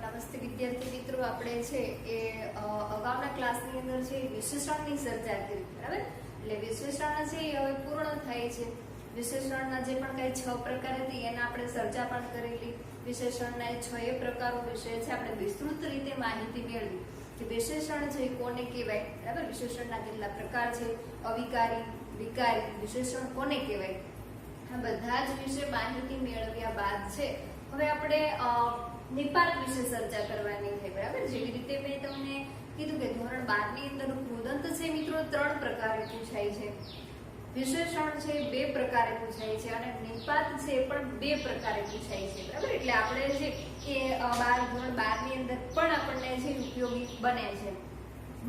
નમસ્તે વિદ્યાર્થી મિત્રો, આપણે છે એ અગાઉના ક્લાસની અંદર છે વિશેષણની ચર્ચા કરી, બરાબર. એટલે વિશેષણ છે એ હવે પૂર્ણ થાય છે. વિશેષણના જે પણ કઈ 6 પ્રકાર હતી એના આપણે ચર્ચા પણ કરેલી. વિશેષણના 6 પ્રકારો વિશે છે આપણે વિસ્તૃત રીતે માહિતી મેળવી કે વિશેષણ છે કોને કહેવાય, બરાબર. વિશેષણના કેટલા પ્રકાર છે, અવિકારી, વિકારી, વિશેષણ કોને કહેવાય, આ બધા જ વિશે માહિતી મેળવ્યા બાદ છે હવે આપણે નિપાત વિશે ચર્ચા કરવાની છે, બરાબર. જેવી રીતે મેં તમને કીધું કે ધોરણ 12 ની અંદર કૃદંત છે મિત્રો 3 પ્રકારે પૂછાય છે, વિશેષણ છે 2 પ્રકારે પૂછાય છે અને નિપાત છે પણ 2 પ્રકારે પૂછાય છે, બરાબર. એટલે આપણે છે કે ધોરણ 12 ની અંદર પણ આપણને છે ઉપયોગી બને છે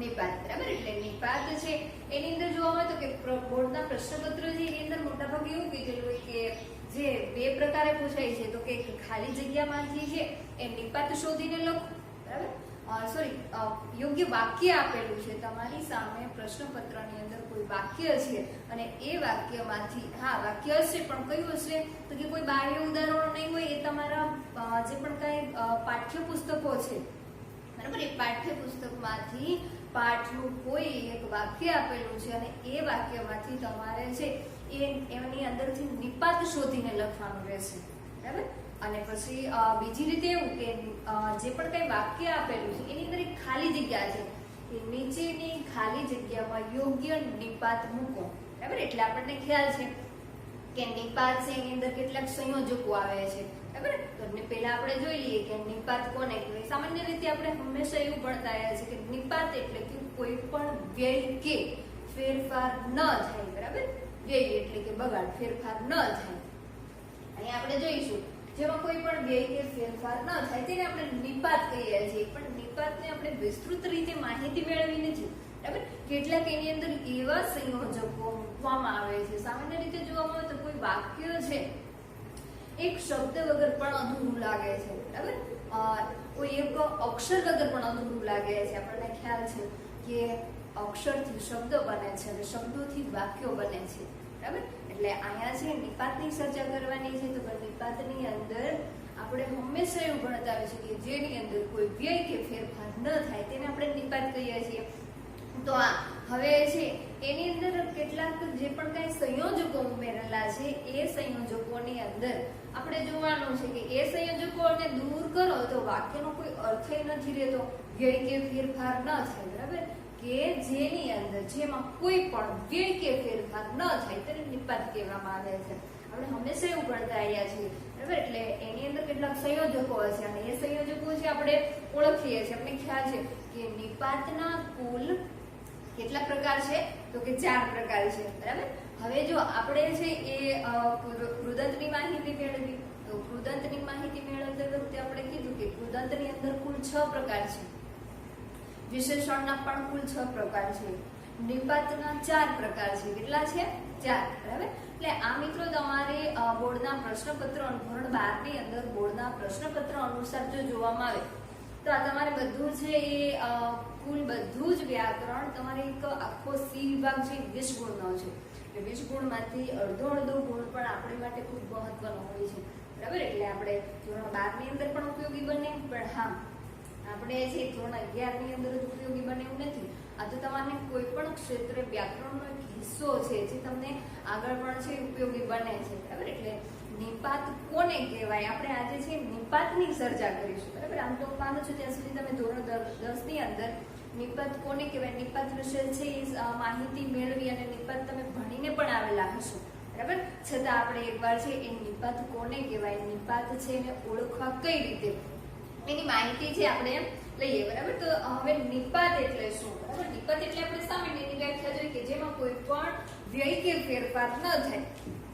નિપાત, બરાબર. એટલે નિપાત છે એની અંદર જોવા મળે તો કે બોર્ડના પ્રશ્નપત્ર છે એની અંદર મોટાભાગે એવું કીધેલું હોય કે જે 2 પ્રકારે પૂછાય છે તો કે ખાલી જગ્યામાંથી છે એ નિપાત શોધીને લખો, બરાબર. યોગ્ય વાક્ય આપેલું છે તમારી સામે પ્રશ્નપત્રની અંદર કોઈ વાક્ય છે અને એ વાક્યમાંથી વાક્ય હશે પણ કયું હશે તો કે કોઈ બાહ્ય ઉદાહરણો નહીં હોય, એ તમારા જે પણ કઈ પાઠ્યપુસ્તકો છે, બરાબર, એ પાઠ્યપુસ્તકમાંથી પાઠનું કોઈ એક વાક્ય આપેલું છે અને એ વાક્યમાંથી તમારે છે એની અંદરથી નિપાત શોધીને લખવાનું રહેશે, બરાબર. અને પછી બીજી રીતે એવું કે જે પણ કઈ વાક્ય આપેલું છે એની અંદર એક ખાલી જગ્યા છે, કે નીચેની ખાલી જગ્યામાં યોગ્ય નિપાત મૂકો, બરાબર. એટલે આપણને ખ્યાલ છે કે નિપાત છે એની અંદર કેટલાક સંયોજકો આવે છે, બરાબર. તો પહેલા આપણે જોઈ લઈએ કે નિપાત કોને કહેવાય. સામાન્ય રીતે આપણે હંમેશા એવું ભણતા આવ્યા છે કે નિપાત એટલે કે કોઈ પણ વ્યય કે ફેરફાર ન થાય, બરાબર. વ્યય એટલે કે બગાડ, ફેરફાર ન થાય. અહીં આપણે જોઈશું જેમાં કોઈ પણ વ્યય કે ફેરફાર ન થાય તેને આપણે નિપાત કહીએ છીએ, પણ નિપાતને આપણે વિસ્તૃત રીતે માહિતી મેળવી નથી, બરાબર. કેટલાક એની અંદર એવા સંયોજકો મૂકવામાં આવે છે. સામાન્ય રીતે જોવામાં આવે તો કોઈ વાક્ય છે એક શબ્દ વગર પણ અધૂરું લાગે છે, બરાબર. કોઈ એક અક્ષર વગર પણ અધૂરું લાગે છે. આપણને ખ્યાલ છે કે અક્ષરથી શબ્દ બને છે અને શબ્દોથી વાક્યો બને છે, બરાબર. એટલે અહીંયા છે નિપાતની ચર્ચા કરવાની છે. તો નિપાતની અંદર આપણે હંમેશા એવું ભણતા આવે છે કે જેની અંદર કોઈ વ્યય કે ફેરફાર ન થાય તેને આપણે નિપાત કહીએ છીએ. તો હવે છે એની અંદર કેટલાક જે પણ કઈ સંયોજકો ઉમેરેલા છે એ સંયોજકોની અંદર આપણે જોવાનું છે કે એ સંયોજકોને દૂર કરો તો વાક્યનો કોઈ અર્થ નથી રહેતો, વ્યય કે ફેરફાર ન થાય, બરાબર. કે જેની અંદર જેમાં કોઈ પણ વ્યય કે ફેરફાર ન થાય તેને નિપાત કહેવામાં આવે છે. આપણે હંમેશા એવું ભણતા આવ્યા છીએ, બરાબર. એટલે એની અંદર કેટલાક સંયોજકો હશે અને એ સંયોજકો છે આપણે ઓળખીએ છીએ. આપણે ખ્યાલ છે કે નિપાતના કુલ કેટલા પ્રકાર છે તો કે 4 પ્રકાર છે, બરાબર. હવે જો આપણે છે એ કૃદંતની માહિતી મેળવી તો કૃદંતની માહિતી મેળવતી વખતે આપણે કીધું કે કૃદંતની અંદર કુલ 6 પ્રકાર છે, વિશેષણના પણ કુલ 6 પ્રકાર છે, નિપાતના 4 પ્રકાર છે. કેટલા છે? 4, બરાબર. એટલે આ મિત્રો તમારે બોર્ડના પ્રશ્નપત્ર ધોરણ 12 ની અંદર બોર્ડના પ્રશ્નપત્ર અનુસાર જો જોવામાં આવે તો આ તમારે બધું છે એ કુલ બધું જ વ્યાકરણ તમારે એક આખો સી વિભાગ છે 20 ગુણનો છે. એટલે 20 ગુણમાંથી અડધો ગુણ પણ આપણી માટે ખૂબ મહત્વનો હોય છે, બરાબર. એટલે આપણે ધોરણ 12 ની અંદર પણ ઉપયોગી બને, પણ આપણે જે ધોરણ 11 ની અંદર જ ઉપયોગી બને એવું નથી. આ તો તમારે કોઈ પણ ક્ષેત્રે વ્યાકરણનો એક હિસ્સો છે જે તમને આગળ પણ છે ઉપયોગી બને છે, બરાબર. એટલે નિપાત કોને કહેવાય આપણે આજે છે નિપાતની ચર્ચા કરીશું, બરાબર. આમ તો હું માનું છું ત્યાં સુધી તમે ધોરણ 10 ની અંદર નિપાત કોને કહેવાય નિપાત વિશે છે એ માહિતી મેળવી અને નિપાત તમે ભણીને પણ આવેલા હશો, બરાબર. છતાં આપણે એકવાર છે એ નિપાત કોને કહેવાય, નિપાત છે એને ઓળખવા કઈ રીતે એની માહિતી છે આપણે લઈએ, બરાબર. તો હવે નિપાત એટલે શું, બરાબર. નિપાત એટલે આપણે સામાન્યની વ્યાખ્યા જોઈએ કે જેમાં કોઈ પણ વ્યય કે ફેરફાર ન થાય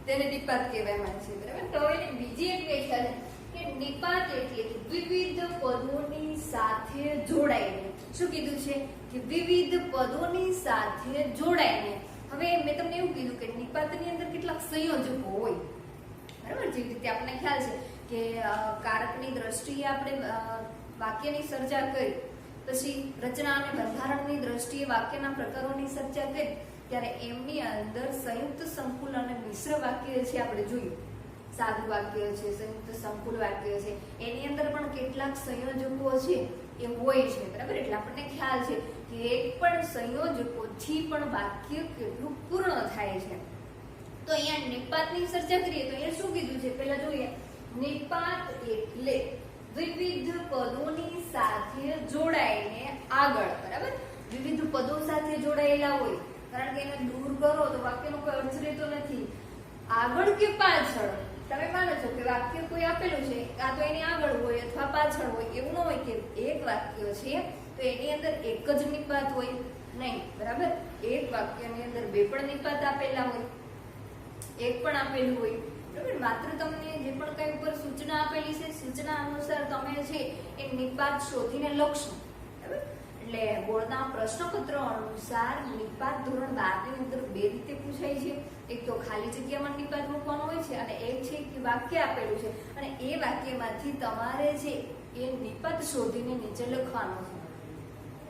તેને નિપાત કહેવામાં છે, બરાબર. તો હવે બીજી એક વ્યાખ્યા છે કે નિપાત એટલે કે વિવિધ પદોની સાથે જોડાઈને. શું કીધું છે કે વિવિધ પદોની સાથે જોડાઈને. હવે મેં તમને એવું કીધું કે નિપાતની અંદર કેટલાક સંયોજકો હોય, બરાબર. જેવી રીતે આપણને ખ્યાલ છે કે કારકની દ્રષ્ટિએ આપણે વાક્યની ચર્ચા કરી, પછી રચના અને બંધારણની દ્રષ્ટિએ વાક્યના પ્રકારોની ચર્ચા કરી, ત્યારે એમની અંદર સંયુક્ત સંકુલ અને મિશ્ર વાક્ય છે આપણે જોયું. સાદું વાક્ય છે, સંયુક્ત સંકુલ વાક્ય છે, એની અંદર પણ કેટલાક સંયોજકો છે એ હોય છે, બરાબર. એટલે આપણને ખ્યાલ છે કે એક પણ સંયોજકોથી પણ વાક્ય કેટલું પૂર્ણ થાય છે. તો અહીંયા નિપાતની ચર્ચા કરીએ તો અહીંયા શું કીધું છે, પહેલા જોઈએ. નિપાત એટલે વિવિધ પદોની સાથે જોડાઈને આગળ, બરાબર. વિવિધ પદો સાથે જોડાયેલા હોય, કારણ કે એને દૂર કરો તો વાક્યનો કોઈ અર્થ રહેતો નથી. આગળ કે પાછળ, તમે માનો છો કે વાક્ય કોઈ આપેલું છે, કાં તો એની આગળ હોય અથવા પાછળ હોય, એવું ન હોય કે એક વાક્ય છે તો એની અંદર એક જ નિપાત હોય, નહીં, બરાબર. એક વાક્યની અંદર બે પણ નિપાત આપેલા હોય, એક પણ આપેલું હોય, બરાબર. માત્ર તમને જે પણ કઈ ઉપર સૂચના આપેલી છે, સૂચના અનુસાર તમે છે એ નિપાત શોધીને લખશો, બરાબર. એટલે બોર્ડના પ્રશ્નપત્ર અનુસાર નિપાત ધોરણ 12 ની અંદર બે રીતે પૂછાય છે. એક તો ખાલી જગ્યામાં નિપાત મૂકવાનો હોય છે અને એક છે કે વાક્ય આપેલું છે અને એ વાક્યમાંથી તમારે છે એ નિપાત શોધીને નીચે લખવાનો છે,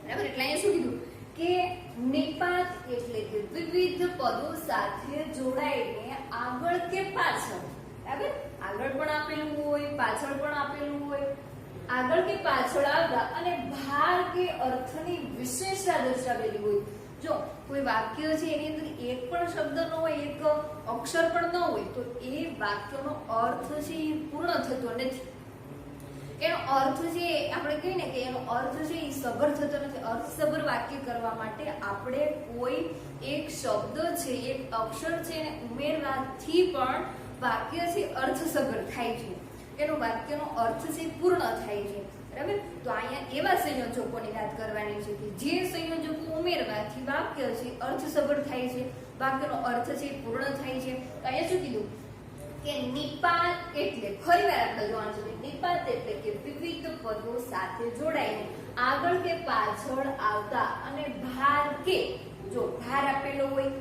બરાબર. એટલે અહીંયા શું કીધું કે નિપાત એટલે કે વિવિધ પદો સાથે જોડાઈને આગળ કે પાછળ, બરાબર. આગળ પણ આપેલું હોય, પાછળ પણ આપેલું હોય, આગળ કે પાછળ આવતા અને ભાર કે અર્થની વિશેષતા દર્શાવેલી હોય. જો કોઈ વાક્ય છે એની અંદર એક પણ શબ્દ ન હોય, એક અક્ષર પણ ન હોય, તો એ વાક્યનો અર્થ છે એ પૂર્ણ થતો નથી. એનો અર્થ છે આપણે કહીએ ને કે એનો અર્થ છે એ સભર થતો નથી. અર્થસભર વાક્ય કરવા માટે આપણે કોઈ એક શબ્દ છે, એક અક્ષર છે એને ઉમેરવાથી પણ વાક્ય છે અર્થસભર થાય છે, એનો વાક્યનો અર્થ છે પૂર્ણ થાય છે, બરાબર. તો અહીંયા એવા સંયોજકોની વાત કરવાની છે કે જે સંયોજકો ઉમેરવાથી વાક્ય છે અર્થસભર થાય છે, વાક્યનો અર્થ છે પૂર્ણ થાય છે. તો અહીંયા શું કીધું કે નિપાત એટલે, ફરી વાર આપણે જોવાનું છે, નિપાત એટલે કે વિવિધ પદો સાથે જોડાઈને આગળ કે પાછળ આવતા અને ભાર કે, જો ભાર આપેલો હોય,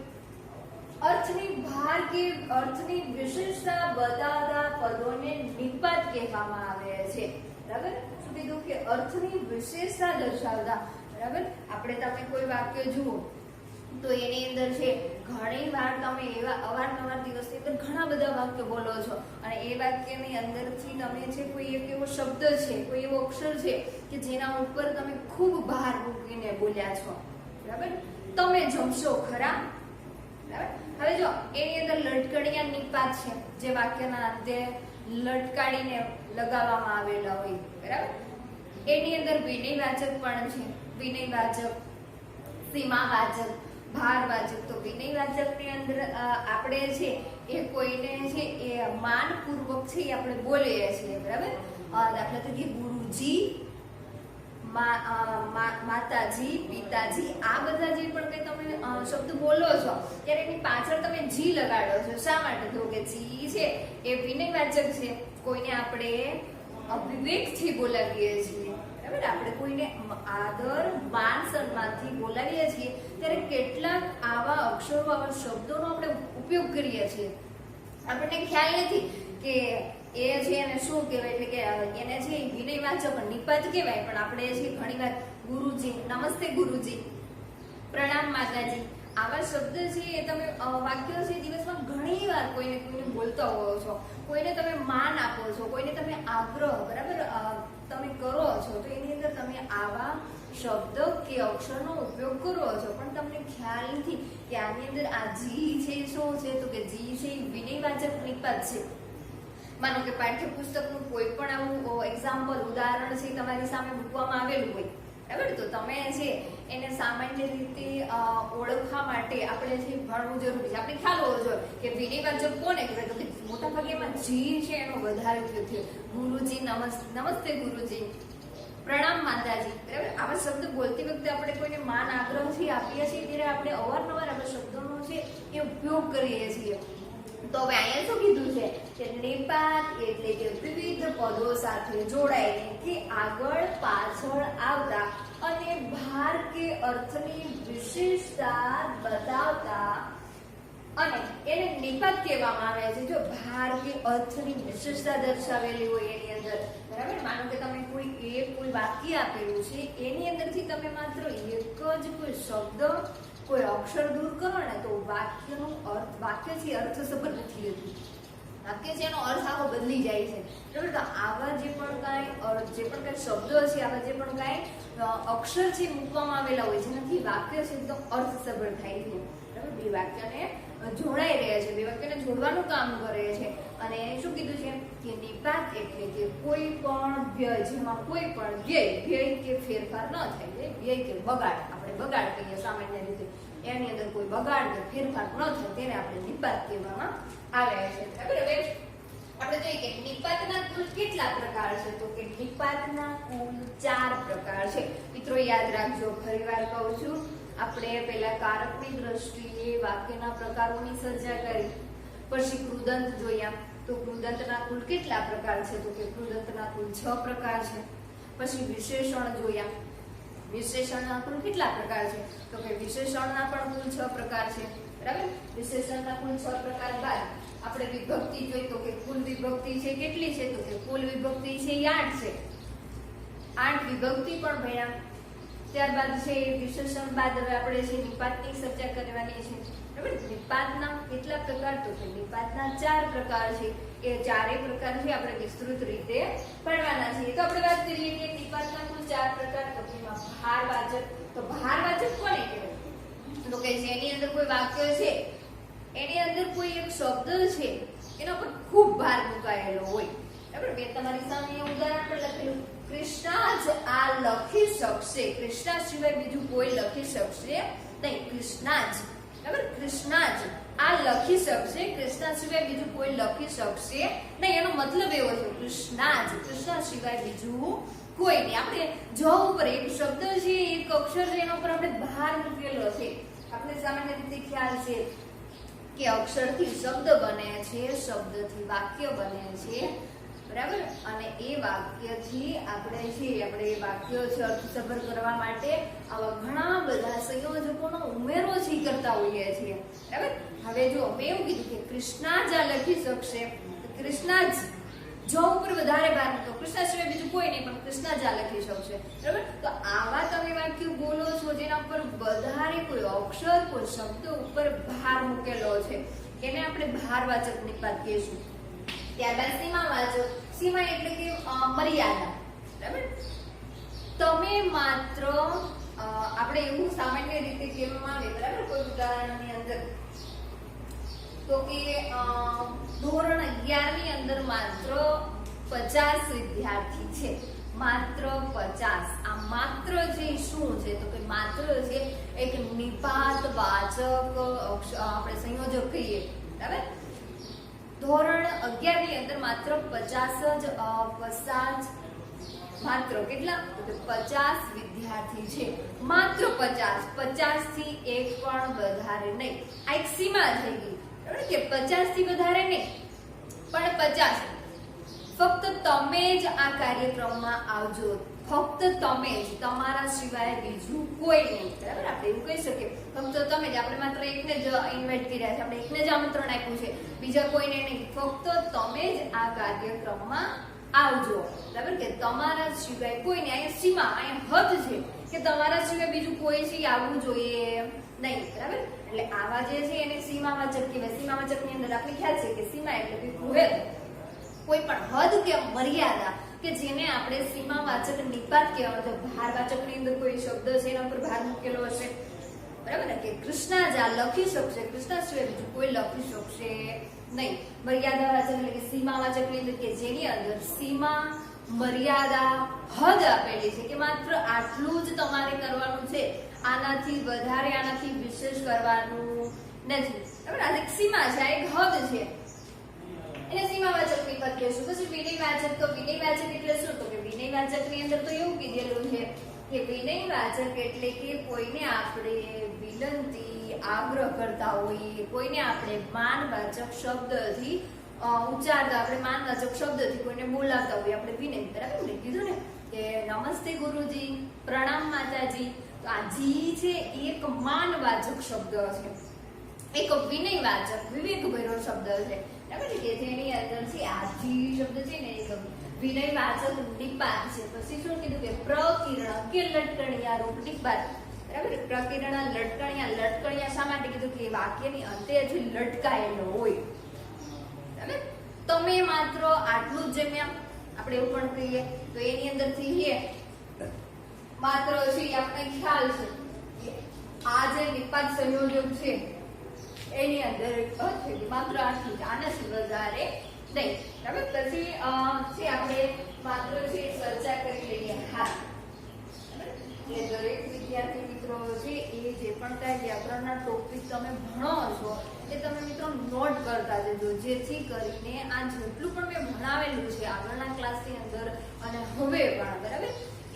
અર્થની ભાર કે અર્થની વિશેષતા બતાવતા પદોને નિપાત કહેવામાં આવે છે, બરાબર. શું કીધું કે અર્થની વિશેષતા દર્શાવતા, બરાબર. આપણે તમે કોઈ વાક્ય જુઓ તો એની અંદર છે ઘણી વાર તમે એવા અવારનવાર દિવસની અંદર ઘણા બધા વાક્ય બોલો છો અને એ વાક્યની અંદરથી તમે છે કોઈ એક એવો શબ્દ છે, કોઈ એવો અક્ષર છે કે જેના ઉપર તમે ખૂબ ભાર મૂકીને બોલ્યા છો, બરાબર. તમે જમશો ખરા, બરાબર. હવે જો એની અંદર લટકણિયા નિપાત છે, જે વાક્યના અંતે લટકાડીને લગાવવામાં આવેલા હોય, બરાબર. એની અંદર વિનયવાચક પણ છે, વિનયવાચક, સીમાવાચક, ભારવાચક. તો વિનયવાચકની અંદર આપણે છે એ કોઈને છે એ માનપૂર્વક છે એ આપણે બોલીએ છીએ, બરાબર. દાખલા તરીકે ગુરુજી, માતાજી, પિતાજી, આ બધા જે પણ કઈ તમે શબ્દ બોલો છો ત્યારે એની પાછળ તમે જી લગાડો છો. શા માટે? તો કે જી છે એ વિનયવાચક છે, કોઈને આપણે વિવેકથી બોલાવીએ છીએ, બરાબર. આપણે કોઈને આદર, માન, સન્માનથી બોલાવીએ છીએ ત્યારે કેટલાક આવા અક્ષરો, આવા શબ્દોનો આપણે ઉપયોગ કરીએ છીએ. આપણને ખ્યાલ નથી કે એ છે એને શું કહેવાય, એટલે કે એને છે વિનયવાચક નિપાત કહેવાય, પણ આપણે છે ઘણીવાર ગુરુજી, નમસ્તે ગુરુજી, પ્રણામ માતાજી, આવા શબ્દ છે એ તમે વાક્યો છે દિવસમાં ઘણી વાર કોઈને બોલતા હોવો છો. કોઈને તમે માન આપો છો, કોઈને તમે આગ્રહ, બરાબર, તમે કરો છો, તો એની અંદર તમે આવા શબ્દ કે અક્ષરનો ઉપયોગ કરો છો, પણ તમને ખ્યાલ નથી કે આની અંદર આ જી છે શું છે, તો કે જી છે વિનયવાચક નિપાત છે. માનો કે પાઠ્યપુસ્તકનું કોઈ પણ આવું એક્ઝામ્પલ, ઉદાહરણ છે તમારી સામે મૂકવામાં આવેલું હોય, બરાબર. તો તમે છે એને સામાન્ય રીતે ઓળખવા માટે આપણે છે ભણવું જરૂરી છે. આપણે ખ્યાલ હોવો જોઈએ કે વિનયવાચક કોને કહેવાય, તો કે મોટા ભાગે એમાં જી છે એનો વધારે ઉપયોગ થયો. ગુરુજી, નમસ્તે ગુરુજી, પ્રણામ માતાજી, બરાબર. આવા શબ્દ બોલતી વખતે આપણે કોઈને માન, આગ્રહથી આપીએ છીએ ત્યારે આપણે અવારનવાર આવા શબ્દોનો છે એ ઉપયોગ કરીએ છીએ. તો હવે અહીંયા શું કીધું છે કે નિપાત એટલે કે વિવિધ પદો સાથે જોડાઈને કે આગળ પાછળ આવતા અને ભાર કે અર્થની વિશેષતા બતાવતા, અને એને નિપાત કહેવામાં આવે છે જો ભાર કે અર્થની વિશેષતા દર્શાવેલી હોય એની અંદર, બરાબર. માનો કે તમે કોઈ વાક્ય આપેલું છે એની અંદરથી તમે માત્ર એક જ કોઈ શબ્દ, કોઈ અક્ષર દૂર કરો ને તો વાક્ય છે અર્થસભર નથી રહેતું, વાક્ય છે એનો અર્થ આખો બદલી જાય છે, બરાબર. તો આવા જે પણ કાંઈ શબ્દો છે, આવા જે પણ કાંઈ અક્ષર છે મૂકવામાં આવેલા હોય જેનાથી વાક્ય છે એકદમ અર્થસભર થાય છે, બરાબર. બે વાક્યને જોડાઈ રહ્યા છે, બે વાક્યને જોડવાનું કામ કરે છે. અને શું કીધું છે કે નિપાત એટલે કે કોઈ પણ વ્યય, જેમાં કોઈ પણ વ્યય કે ફેરફાર ન થાય, વ્યય કે બગાડ, આપણે બગાડ કહીએ સામાન્ય રીતે, એની અંદર કોઈ બગાડ કે ફેરફાર ન થાય તેને આપણે નિપાત કહેવામાં આવે છે, બરાબર. હવે આપણે જોઈએ કે નિપાતના કુલ કેટલા પ્રકાર છે, તો કે નિપાતના કુલ 4 પ્રકાર છે. મિત્રો યાદ રાખજો, ફરીવાર કહું છું, આપણે પહેલા કારકની દ્રષ્ટિએ વાક્યના પ્રકારોની ચર્ચા કરી, પછી કૃદંત જોયા, તો કૃદંતના કુલ કેટલા પ્રકાર છે, તો કે કૃદંતના કુલ 6 પ્રકાર છે. પછી વિશેષણ જોયા, વિશેષણના કુલ કેટલા પ્રકાર છે, તો કે વિશેષણના પણ કુલ 6 પ્રકાર છે, બરાબર. વિશેષણના કુલ 6 પ્રકાર બાદ આપણે વિભક્તિ જોઈ, તો કે કુલ વિભક્તિ છે કેટલી છે, તો કે કુલ વિભક્તિ છે 8 છે, 8 વિભક્તિ પણ ભણ્યા. ત્યારબાદ છે વિશેષણ બાદ હવે આપણે છે નિપાતની ચર્ચા કરવાની છે, બરાબર. નિપાતના કેટલા પ્રકાર, તો કે નિપાતના 4 પ્રકાર છે, એ 4 પ્રકાર છે આપણે વિસ્તૃત રીતે ભણવાના છે. તો આપણે વાત કરીએ કે નિપાતના કુલ 4 પ્રકાર, તો એમાં ભારવાચક, તો ભારવાચક કોને કહેવાય, તો કે જેની અંદર કોઈ વાક્ય છે, એની અંદર કોઈ એક શબ્દ છે એના પર ખૂબ ભાર મુકાયેલો હોય, બરાબર. મેં તમારી સામે ઉદાહરણ પર લખેલું, કૃષ્ણા જ આ લખી શકશે, કૃષ્ણા સિવાય બીજું કોઈ લખી શકશે નહીં, કૃષ્ણા જ, બરાબર. કૃષ્ણા જ આ લખી શકશે, કૃષ્ણા સિવાય બીજું કોઈ લખી શકશે નહીં, એનો મતલબ એવો છે કૃષ્ણા જ, કૃષ્ણા સિવાય બીજું કોઈ નહીં. આપણે જ ઉપર એક શબ્દ છે, એક અક્ષર છે, એના ઉપર આપણે ભાર મૂકેલો છે. આપણે સામાન્ય રીતે ખ્યાલ છે કે અક્ષરથી શબ્દ બને છે, શબ્દથી વાક્ય બને છે, બરાબર. અને એ વાક્યથી આપણે એ વાક્ય છે અર્થસભર કરવા માટે આવા ઘણા બધા સંયોજકોનો ઉમેરો છે કરતા હોઈએ છીએ, બરાબર. હવે જો મેં એવું કીધું કે કૃષ્ણા જ આ લખી શકશે, કૃષ્ણા જ ઉપર વધારે ભાર, તો કૃષ્ણા સિવાય બીજું કોઈ નહીં, પણ કૃષ્ણા જ આ લખી શકશે, બરાબર. તો આવા તમે વાક્યો બોલો છો જેના ઉપર વધારે કોઈ અક્ષર, કોઈ શબ્દ ઉપર ભાર મૂકેલો છે, એને આપણે ભારવાચક નિપાત કહીશું. ત્યારબાદ સીમાવાચક, સીમા એટલે કે મર્યાદા, બરાબર. તમે માત્ર આપણે એવું સામાન્ય રીતે કહેવામાં આવે, બરાબર. કોઈ ઉદાહરણની અંદર તો કે ધોરણ 11 ની અંદર માત્ર 50 વિદ્યાર્થી છે, માત્ર 50. આ માત્ર જે શું છે, તો કે માત્ર છે એક નિપાત વાચક આપણે સંયોજક કહીએ, બરાબર. ધોરણ 11 ની અંદર માત્ર 50 જ માત્ર કેટલા, તો કે 50 વિદ્યાર્થી છે, માત્ર 50 થી એક પણ વધારે નહીં. આ એક સીમા થઈ ગઈ, બરાબર, કે 50 થી વધારે નહીં, પણ 50. ફક્ત તમે જ આ કાર્યક્રમમાં આવજો, ફક્ત તમે જ, તમારા સિવાય બીજું કોઈ નહીં, બરાબર. આપણે એવું કહી શકીએ ફક્ત તમે જ, આપણે માત્ર એકને જ ઇન્વાઇટ કર્યા છે, આપણે એકને જ આમંત્રણ આપ્યું છે, બીજા કોઈને નહીં, ફક્ત તમે જ આ કાર્યક્રમમાં આવજો, બરાબર. કે તમારા સિવાય કોઈ નહીં. અહીંયા સીમા, અહીંયા હદ છે કે તમારા સિવાય બીજું કોઈ છે આવવું જોઈએ નહીં, બરાબર. એટલે આવા જે છે એને સીમાવાચક કહેવાય. સીમાવાચકની અંદર આપણે ખ્યાલ છે કે સીમા એટલે કે હદ, કોઈ પણ હદ કે મર્યાદા કે જેને આપણે સીમાવાચક નિપાત કહેવાય. તો ભારવાચકની અંદર કોઈ શબ્દ છે એના પર ભાર મૂકેલો હશે, બરાબર ને, કે કૃષ્ણા જ આ લખી શકશે, કૃષ્ણા સિવાય બીજું કોઈ લખી શકશે નહીં. મર્યાદાવાચક એટલે કે સીમાવાચકની અંદર કે જેની અંદર સીમા, મર્યાદા, હદ આપેલી છે કે માત્ર આટલું જ તમારે કરવાનું છે, આનાથી વધારે, આનાથી વિશેષ કરવાનું નથી, બરાબર. આ એક સીમા છે, આ એક હદ છે, એને સીમાવાચક નિપાત કહેશું. પછી વિનયવાચક, તો વિનયવાચક એટલે શું, તો કે વિનયવાચકની અંદર તો એવું કીધેલું છે કે વિનયવાચક એટલે કે કોઈને આપણે વિનંતી, આગ્રહ કરતા હોઈએ, કોઈને આપણે માનવાચક શબ્દથી ઉચ્ચારતા, આપણે માનવાચક શબ્દથી કોઈને બોલાવતા હોઈએ, આપણે વિનય, બરાબર ને કીધું ને કે નમસ્તે ગુરુજી, પ્રણામ માતાજી. તો આ જી છે એ એક માનવાચક શબ્દ છે, એક વિનયવાચક, વિવેકભર્યો શબ્દ છે, બરાબર કે જેની અંદર છે આ જી શબ્દ છે ને એક વિનયવાચક નિપાત છે. પછી શું કીધું કે પ્રકીર્ણ કે લટકણિયા રૂપ નિપાત, બરાબર. પ્રકીર્ણ, લટકણિયા શા માટે કીધું કે વાક્યની અંતે જે લટકાયેલો હોય, બરાબર. તમે માત્ર આટલું જ જમ્યા, આપણે એવું પણ કહીએ તો એની અંદરથી માત્ર છે આપણે ખ્યાલ છે કે આ જે નિપાત સંયોજક છે એની અંદર માત્ર આટલું જ, આનાથી વધારે નહીં. બરાબર. પછી છે આપણે માત્ર છે ચર્ચા કરી લઈએ. હા, એટલે દરેક વિદ્યાર્થી મિત્રો છે એ જે પણ કાંઈ વ્યાકરણના ટોપિક તમે ભણો છો એ તમે મિત્રો નોટ કરતા જજો, જેથી કરીને આ જેટલું પણ મેં ભણાવેલું છે આગળના ક્લાસની અંદર અને હવે પણ, બરાબર,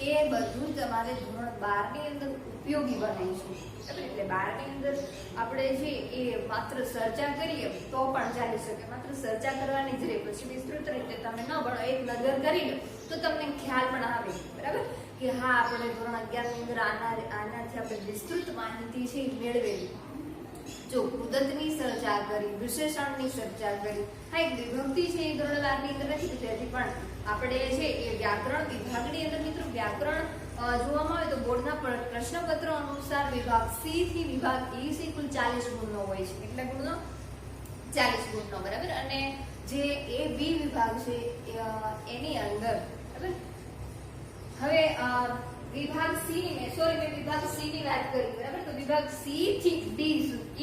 એ બધું તમારે ધોરણ 12 ની અંદર ઉપયોગી બનાવીશું. એટલે 12 ની અંદર આપણે જે એ માત્ર ચર્ચા કરીએ તો પણ ચાલી શકે, માત્ર ચર્ચા કરવાની જ રહે, પછી વિસ્તૃત રીતે તમે ન ભણો, એક નજર કરી લો તો તમને ખ્યાલ પણ આવે, બરાબર, કે હા આપણે ધોરણ 11 ની અંદર આનાથી આપણે વિસ્તૃત માહિતી છે મેળવેલી. જો ઉદતની ચર્ચા કરી, વિશેષણની ચર્ચા કરી, હા એક વિભક્તિ છે એ ધોરણ 12 ની અંદર નથી થતી, પણ આપણે છે એ વ્યાકરણ વિભાગની અંદર મિત્રો વ્યાકરણ જોવામાં આવે તો બોર્ડના પ્રશ્નપત્ર અનુસાર વિભાગ સી થી વિભાગ ઈ સી કુલ 40 ગુણનો હોય છે. કેટલા ગુણનો? 40 ગુણનો, બરાબર. અને જે એ બી વિભાગ છે એની અંદર, બરાબર, હવે વિભાગ સી ની મેં વિભાગ સી ની વાત કરી, બરાબર, તો વિભાગ સી થી ડી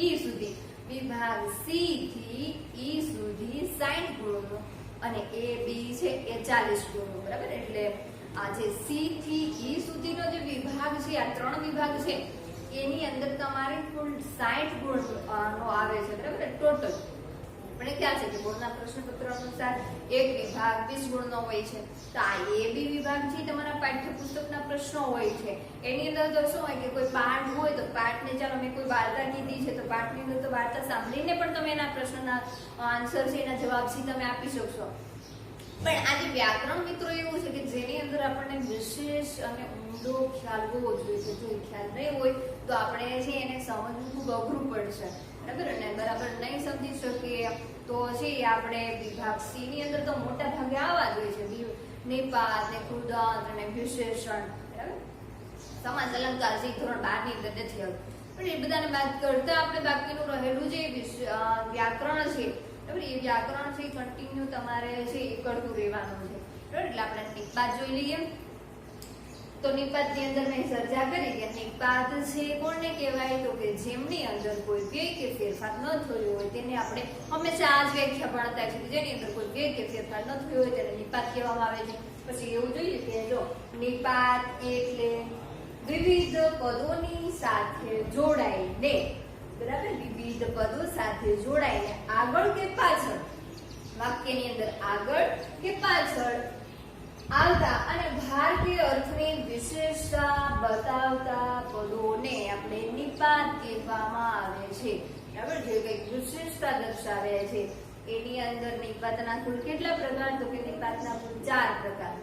ઈ સુધી, વિભાગ સી થી ઈ સુધી 60 ગુણનો અને એ બી છે એ 40 ગુણનો, બરાબર. એટલે આ જે સી થી ઈ સુધીનો જે વિભાગ છે, આ 3 વિભાગ છે એની અંદર તમારે કુલ 60 ગુણ નો આવે છે, બરાબર, ટોટલ. આપણે ખ્યાલ છે કે બોર્ડના પ્રશ્નપત્ર અનુસાર એક વિભાગ 20 ગુણનો હોય છે, તો આ એ બી વિભાગ છે તમારા પાઠ્યપુસ્તકના પ્રશ્નો હોય છે, એની અંદર તો શું હોય કે કોઈ પાઠ હોય તો પાઠને, ચાલો મેં કોઈ વાર્તા કીધી છે તો પાઠની અંદર તો વાર્તા સાંભળીને પણ તમે એના પ્રશ્નના આન્સર છે, એના જવાબ છે તમે આપી શકશો. પણ આજે વ્યાકરણ મિત્રો એવું છે કે જેની અંદર આપણને વિશેષ અને ઊંડો ખ્યાલ હોવો જોઈએ. જો ખ્યાલ નહીં હોય તો આપણે છે એને સમજવું ખૂબ અઘરું પડશે, બરાબર, અને બરાબર નહીં સમજી શકીએ તો છે આપણે વિભાગ સી ની અંદર તો મોટા ભાગે આવા જ હોય છે, નિપાત ને કૃદંત અને વિશેષણ, બરાબર, સમાસ અલંકાર છે ધોરણ 12 ની અંદર નથી આવતું. પણ એ બધાને બાદ કરતા આપણે બાકીનું રહેલું જે વ્યાકરણ છે, બરાબર, એ વ્યાકરણ છે કન્ટિન્યુ તમારે છે એ કરતું રહેવાનું છે, બરાબર. એટલે આપણે નિપાત જોઈ લઈએ. તો નિપાતની અંદર મેં ચર્ચા કરી કે નિપાત છે કોને કહેવાય, તો કે જેમની અંદર કોઈ વ્યય કે ફેરફાર ન થયો હોય તેને આપણે હંમેશા આ જ વ્યાખ્યા ભણતા છીએ, જેની અંદર કોઈ વ્યય કે ફેરફાર ન થયો હોય તેને નિપાત કહેવામાં આવે છે. પછી એવું જોઈએ કે જો નિપાત એટલે વિવિધ પદોની સાથે જોડાઈને, બરાબર, વિવિધ પદો સાથે જોડાઈને આગળ કે પાછળ, વાક્યની અંદર આગળ કે પાછળ આવતા અને ભારતીય અર્થની વિશેષતા બતાવતા પદોને આપણે નિપાત કહેવામાં આવે છે, બરાબર. જે કંઈક વિશેષતા દર્શાવે છે એની અંદર નિપાતના કુલ કેટલા પ્રકાર, તો કે નિપાતના કુલ 4 પ્રકાર: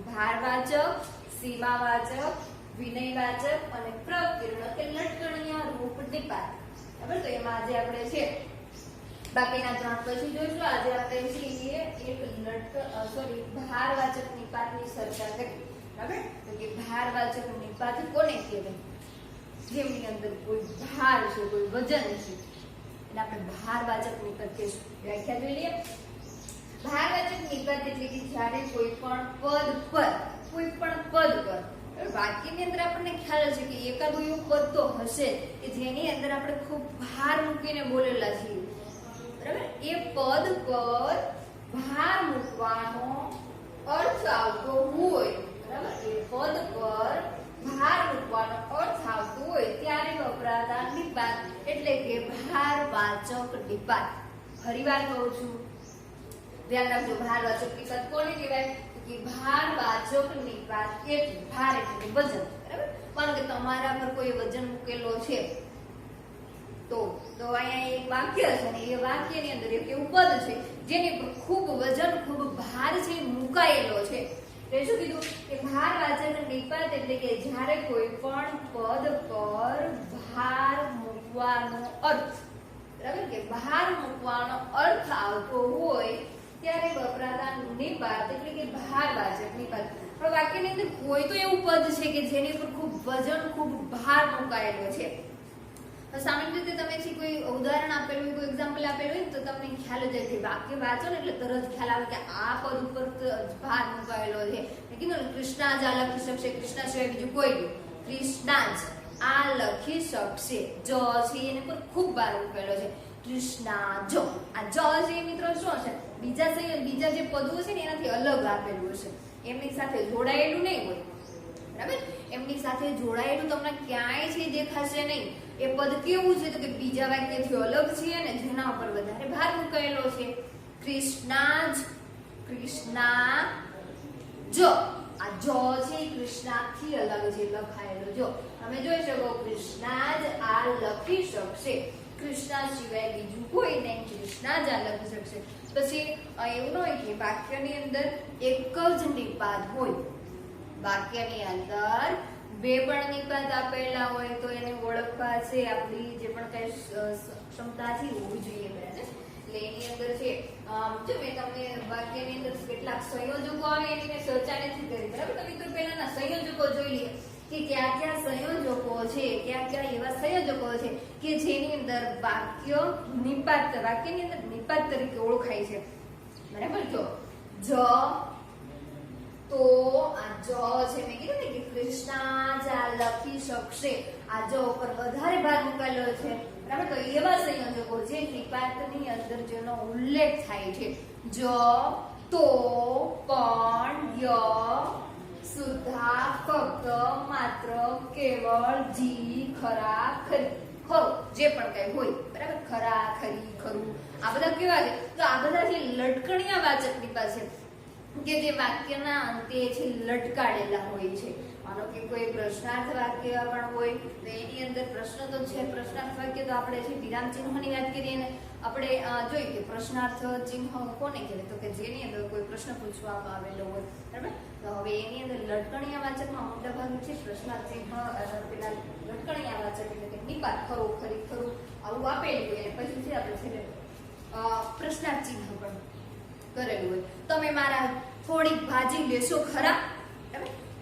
ભારવાચક, સીમાવાચક, વિનયવાચક અને પ્રકીર્ણ કે લટકણીય રૂપ નિપાત, બરાબર. તો એમાં આજે આપણે છે બાકીના 3 પછી જોઈશું. આજે આપણે છીએ એક ભારવાચક નિપાતની ચર્ચા કરી, બરાબર. તો કે ભારવાચક નિપાત કોને કહેવાય, જેમની અંદર કોઈ ભાર છે, કોઈ વજન છે, એટલે આપણે ભારવાચક નિપાત કહીશું. વ્યાખ્યા જોઈ લઈએ. ભારવાચક નિપાત એટલે કે જ્યારે કોઈ પણ પદ પર વાક્યની અંદર આપણને ખ્યાલ છે કે એકાદું એવું પદ તો હશે કે જેની અંદર આપણે ખૂબ ભાર મૂકીને બોલેલા છીએ, બરાબર. એ પદ પર ભાર મૂકવાનો અર્થ આવતો હોય, બરાબર, એ પદ પર ભાર મૂકવાનો અર્થ આવતો હોય ત્યારે વપરાતા નિપાત એટલે કે ભારવાચક નિપાત. ફરીવાર કહું છું, ધ્યાન રાખજો. ભારવાચક નિપાત કોને કહેવાય, કે ભારવાચક નિપાત એટલે ભાર એટલે વજન, બરાબર. કારણ કે તમારા પર કોઈ વજન મૂકેલો છે તો અહીંયા એક વાક્ય છે ને એ વાક્યની અંદર એક એવું પદ છે જેની પર ખૂબ વજન, ખૂબ ભાર છે મુકાયેલો છે. એટલે શું કીધું કે ભારવાચક નિપાત એટલે કે જ્યારે કોઈ પણ પદ પર ભાર મૂકવાનો અર્થ, બરાબર, કે ભાર મૂકવાનો અર્થ આવતો હોય ત્યારે વપરાતા નિપાત એટલે કે ભારવાચક નિપાત. પણ વાક્યની અંદર કોઈ તો એવું પદ છે કે જેની પર ખૂબ વજન, ખૂબ ભાર મુકાયેલો છે. સામાન્ય રીતે તમે કોઈ ઉદાહરણ આપેલું હોય, કોઈ એક્ઝામ્પલ આપેલું હોય તો તમને ખ્યાલ જ જાય કે વાક્ય વાંચો ને એટલે તરત ખ્યાલ આવે કે આ પદ ઉપર ભાર મુકાયેલો છે. મેં કીધું ને કૃષ્ણા જ આ લખી શકશે, કૃષ્ણા સિવાય બીજું કોઈ નહીં. કૃષ્ણા જ આ લખી શકશે, જ છે એને પર ખૂબ ભાર મુકાયેલો છે. કૃષ્ણા જ આ જ છે મિત્રો શું છે? બીજા જે પદો છે ને એનાથી અલગ આપેલું છે, એમની સાથે જોડાયેલું નહીં હોય. બરાબર, એમની સાથે જોડાયેલું તમને ક્યાંય છે દેખાશે નહીં. એ પદ કેવું છે તો કે બીજા વાક્યથી અલગ છે અને જેના ઉપર વધારે ભાર મુકાયેલો છે. કૃષ્ણા જ, કૃષ્ણા જ આ જ છે કૃષ્ણાથી અલગ છે લખાયેલો. જો તમે જોઈ શકો કૃષ્ણા જ આ લખી શકશે, કૃષ્ણા સિવાય બીજું કોઈ નહીં, કૃષ્ણા જ આ લખી શકશે. પછી એવું ન હોય કે વાક્યની અંદર એક જ નિપાત હોય, વાક્યની અંદર બે પણ નિપાત આપેલા હોય તો એને ઓળખવા છે આપણી જે પણ કઈ ક્ષમતાથી હોવી જોઈએ. બરાબર, એટલે એની અંદર છે જો મેં તમને વાક્યની અંદર કેટલાક સંયોજકો આવે એની મેં ચર્ચા નથી કરી. બરાબર, તો મિત્રો પહેલાના સંયોજકો જોઈ લઈએ કે કયા કયા સંયોજકો છે, કયા કયા એવા સંયોજકો છે કે જેની અંદર વાક્યની અંદર નિપાત તરીકે ઓળખાય છે. બરાબર, જો જ તો આ જ છે મેં કીધું ને કે કૃષ્ણા જ આ લખી શકશે, આ જ ઉપર વધારે ભાર મુકાયેલો છે. બરાબર, તો એવા સંયોજકો જે નિપાતની અંદર જેનો ઉલ્લેખ થાય છે. જ, તો, પણ, ય, સુધા, ફક્ત, માત્ર, કેવળ, જી, ખરા, ખરી, ખરું, જે પણ કઈ હોય. બરાબર, ખરા, ખરી, ખરું, આ બધા કેવા છે? તો આ બધા જે લટકણિયા વાચક નિપાત છે કે જે વાક્યના અંતે છે લટકાડેલા હોય છે. માનો કે કોઈ પ્રશ્નાર્થ વાક્ય પણ હોય તો એની અંદર પ્રશ્ન તો છે, પ્રશ્નાર્થ વાક્ય તો આપણે છે વિરામ ચિહ્નની વાત કરીએ ને આપણે જોઈએ કે પ્રશ્નાર્થ ચિહ્ન કોને કહેવાય તો કે જેની અંદર કોઈ પ્રશ્ન પૂછવામાં આવેલો હોય. બરાબર, તો હવે એની અંદર લટકણિયા વાચકમાં મોટા ભાગનું છે પ્રશ્નાર્થ ચિહ્ન, પેલા લટકણિયા વાચક એટલે કે નિપાત, ખરું, ખરી, ખરું આવું આપેલું હોય અને પછી છે આપણે છે પ્રશ્નાર્થ ચિહ્ન પણ કરેલું હોય. તમે મારા થોડી ભાજી લેશો ખરા?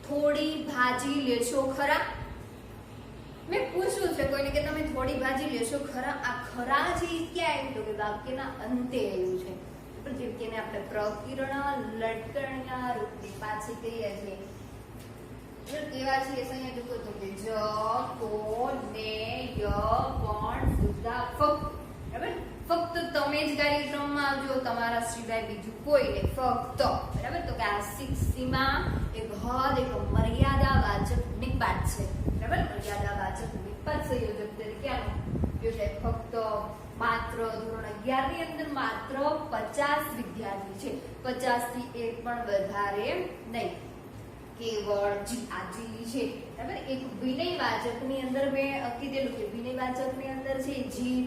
થોડી ભાજી લેશો ખરા? મેં પૂછ્યું છે કોઈને કે તમે થોડી ભાજી લેશો ખરા? આ ખરા છે એ ક્યાં આવ્યું તો કે વાક્યના અંતે આવ્યું છે. જેમ કે આપણે પ્રકીર્ણ લટકણિયા રૂપની પાછી કહીએ છીએ. કેવા છે સંયોજકો તો કે જ, તો, ને, ય, પણ, સુધા, ફક્ત. બરાબર, ફક્ત તમે જ કાર્યક્રમમાં આવજો, તમારા સિવાય બીજું કોઈ નહીં, ફક્ત. બરાબર, તો કે આ સીમા એક હદ, એક મર્યાદા વાચક નિપાત છે. બરાબર, મર્યાદા વાચક નિપાત સંયોજક તરીકે આનો યોજાય. ફક્ત, માત્ર, ધોરણ 11 ની અંદર માત્ર 50 વિદ્યાર્થી છે, 50 થી એક પણ વધારે નહીં. કેવળ, જી, આ જી છે. બરાબર, એક વિનય વાચક ની અંદર મેં કીધેલું કે વિનય વાચક ની અંદર છે જી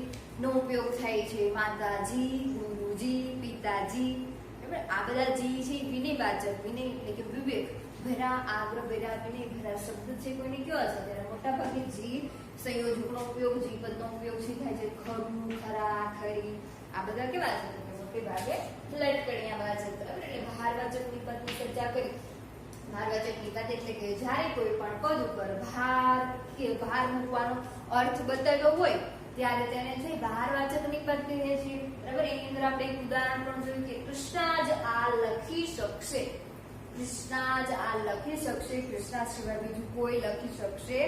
નો ઉપયોગ થાય છે. માતાજી, ગુરુજી, પિતાજી. બરાબર, આ બધા જી છે વિનય વાચક, વિનય એટલે કે વિવેક ભરા, આગ્રહ ભરા, વિનય ભરા શબ્દ છે કોઈને કેવા છે ત્યારે મોટા ભાગે જી સંયોજકનો ઉપયોગ, જી પદનો ઉપયોગ છે થાય છે. ખરું, ખરા, ખરી આ બધા કેવા છે મોટે ભાગે લટકણિયા વાચક. બરાબર, એટલે ભારવાચક નિપાતની ચર્ચા કરી. ભારવાચક નિપાત એટલે કે જ્યારે કોઈ પણ પદ ઉપર ભાર મૂકવાનો અર્થ બતાવ્યો હોય ત્યારે તેને છે ભારવાચક નિપાત કહીએ છીએ. બરાબર, એની અંદર આપણે એક ઉદાહરણ પણ જોયું કે કૃષ્ણા જ આ લખી શકશે, કૃષ્ણા જ આ લખી શકશે, કૃષ્ણા સિવાય બીજું કોઈ લખી શકશે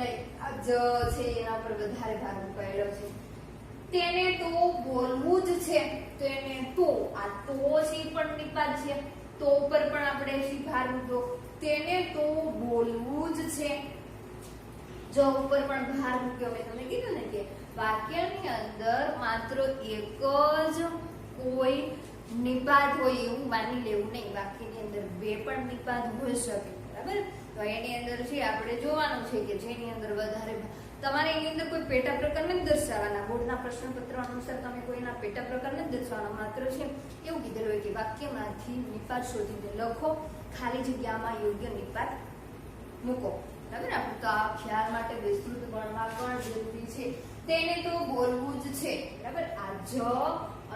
નહીં. આ જ છે એના પર વધારે ભાર મુકાયેલો છે. તેને તો બોલવું જ છે, તેને તો આ તો છે પણ નિપાત છે, તો ઉપર પણ આપણે શી ભાર મૂક્યો, તેને તો બોલવું જ છે. જો ઉપર પણ ભાર મૂક્યો. મેં તમને કીધું ને કે વાક્યની અંદર માત્ર એક જ કોઈ નિપાત હોય એવું માની લેવું નહીં, વાક્યની અંદર બે પણ નિપાત હોઈ શકે. બરાબર, તો એની અંદર છે આપણે જોવાનું છે કે જેની અંદર વધારે તમારે એની અંદર કોઈ પેટા પ્રકાર નથી દર્શાવવાના. બોર્ડના પ્રશ્નપત્ર અનુસાર તમે કોઈના પેટા પ્રકાર નથી દર્શાવવાના, માત્ર છે એવું કીધેલું હોય કે વાક્યમાંથી નિપાત શોધીને લખો, ખાલી જગ્યામાં યોગ્ય નિપાત મૂકો. બરાબર, આપણે તો આ ખ્યાલ માટે વિસ્તૃત ભણવા પણ જરૂરી છે. તેને તો બોલવું જ છે. બરાબર, આ જ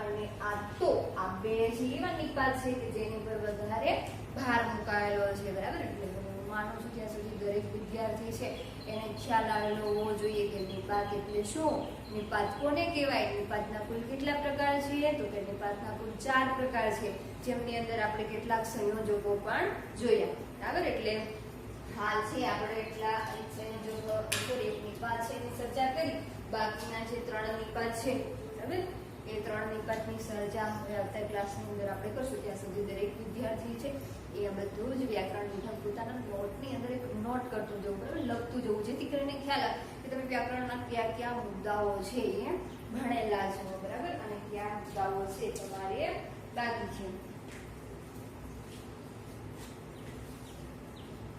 અને આ તો આ બે છે એવા નિપાત છે કે જેની પર વધારે ભાર મુકાયેલો છે. બરાબર, એટલે હું માનું છું ત્યાં સુધી દરેક વિદ્યાર્થી છે એને ખ્યાલ આવેલો હોવો જોઈએ કે નિપાત એટલે શું, નિપાત કોને કહેવાય, નિપાતના કુલ કેટલા પ્રકાર છે, તો કે નિપાતના કુલ 4 પ્રકાર છે, જેમની અંદર આપણે કેટલાક સંયોજકો પણ જોયા. બરાબર, એટલે હાલ છે આપણે એટલા એક સંયોજકો એક નિપાત છે એની ચર્ચા કરી, બાકીના જે 3 નિપાત છે બરાબર એ 3 નિપાતની ચર્ચા હવે આવતા ક્લાસની અંદર આપણે કરશું. ત્યાં સુધી દરેક વિદ્યાર્થી છે એ બધું જ વ્યાકરણ વિભાગ પોતાના નોટની અંદર એક નોટ કરતું જવું, બરાબર, લખતું જવું, જેથી કરીને ખ્યાલ આવે કે તમે વ્યાકરણના કયા કયા મુદ્દાઓ છે એ ભણેલા છો, બરાબર, અને કયા મુદ્દાઓ છે તમારે બાકી છે.